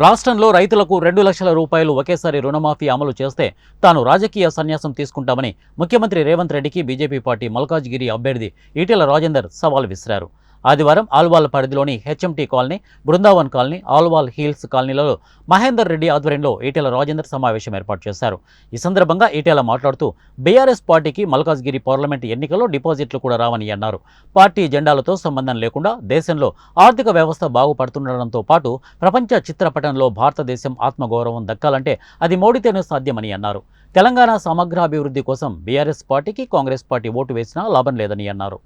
రాష్ట్రంలో రైతులకు 2 లక్షల రూపాయలు ఒకేసారి రుణమాఫీ అమలు చేస్తే తాను రాజకీయ సన్యాసం తీసుకుంటామని ముఖ్యమంత్రి రేవంత్ రెడ్డికి బీజేపీ పార్టీ మల్కాజ్గిరి అభ్యర్థి ఈటెల రాజేందర్ సవాల్ విసిరారు. ఆదివారం ఆల్వాల్ పరిధిలోని HMT colony, Brindavan colony, Alwal hills కాలనీలలో మహేందర్ రెడ్డి ఆధ్వర్యంలో ఈటెల రాజేందర్ సమావేశం ఏర్పాటు చేశారు. ఈ సందర్భంగా ఈటెల మాట్లాడుతూ బీఆర్ఎస్ పార్టీకి మల్కాజ్గిరి పార్లమెంటు ఎన్నికల్లో డిపాజిట్లు కూడా రావని అన్నారు. పార్టీ జెండాలతో సంబంధం లేకుండా దేశంలో ఆర్థిక వ్యవస్థ బాగుపడుతుండడంతో పాటు ప్రపంచ చిత్రపటంలో భారతదేశం ఆత్మగౌరవం దక్కాలంటే అది మోడీతోనే సాధ్యమని అన్నారు. తెలంగాణ సమగ్రాభివృద్ధి కోసం బీఆర్ఎస్ పార్టీకి కాంగ్రెస్ పార్టీ ఓటు వేసినా లాభం లేదని అన్నారు.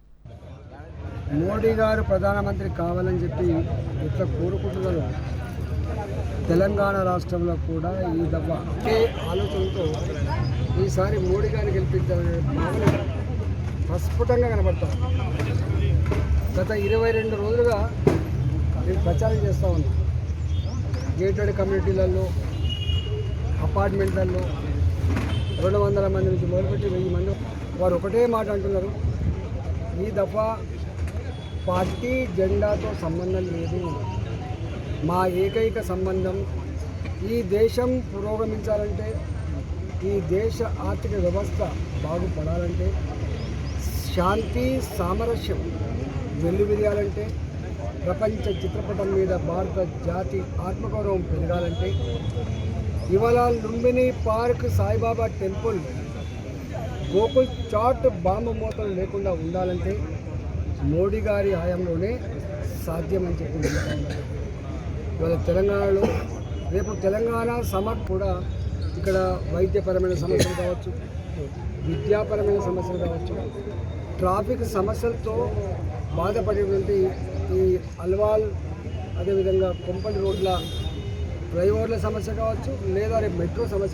మోడీ గారు ప్రధానమంత్రి కావాలని చెప్పి ఎట్లా కోరుకుంటున్నారో తెలంగాణ రాష్ట్రంలో కూడా ఈ దఫా ఒకే ఆలోచనతో ఈసారి మోడీ గారిని గెలిపించాలనే భావన ప్రస్ఫుటంగా కనబడతాం. గత 22 రోజులుగా నేను ప్రచారం చేస్తూ ఉన్నాను. గేటెడ్ కమ్యూనిటీలలో, అపార్ట్మెంట్లలో 200 మంది నుంచి మొదలుపెట్టి 1000 మంది వారు ఒకటే మాట అంటున్నారు, ఈ దఫా పార్టీ జెండాతో సంబంధం లేదు, మా ఏకైక సంబంధం ఈ దేశం పురోగమించాలంటే, ఈ దేశ ఆర్థిక వ్యవస్థ బాగుపడాలంటే, శాంతి సామరస్యం వెల్లువిరియాలంటే, ప్రపంచ చిత్రపటం మీద భారత జాతి ఆత్మగౌరవం పెరగాలంటే, ఇవాళ Lumbini park, Saibaba temple, Gokul Chaat bomb మూతలు లేకుండా ఉండాలంటే మోడీ గారి హయాంలోనే సాధ్యమని చెప్పి ఇవాళ తెలంగాణలో రేపు తెలంగాణ సమగ్ర కూడా ఇక్కడ వైద్యపరమైన సమస్యలు కావచ్చు, విద్యాపరమైన సమస్యలు కావచ్చు, ట్రాఫిక్ సమస్యలతో బాధపడేటువంటి ఈ అల్వాల్, అదేవిధంగా కొంపల్లి రోడ్ల ఫ్లైఓవర్ల సమస్య కావచ్చు, లేదా రేపు మెట్రో సమస్య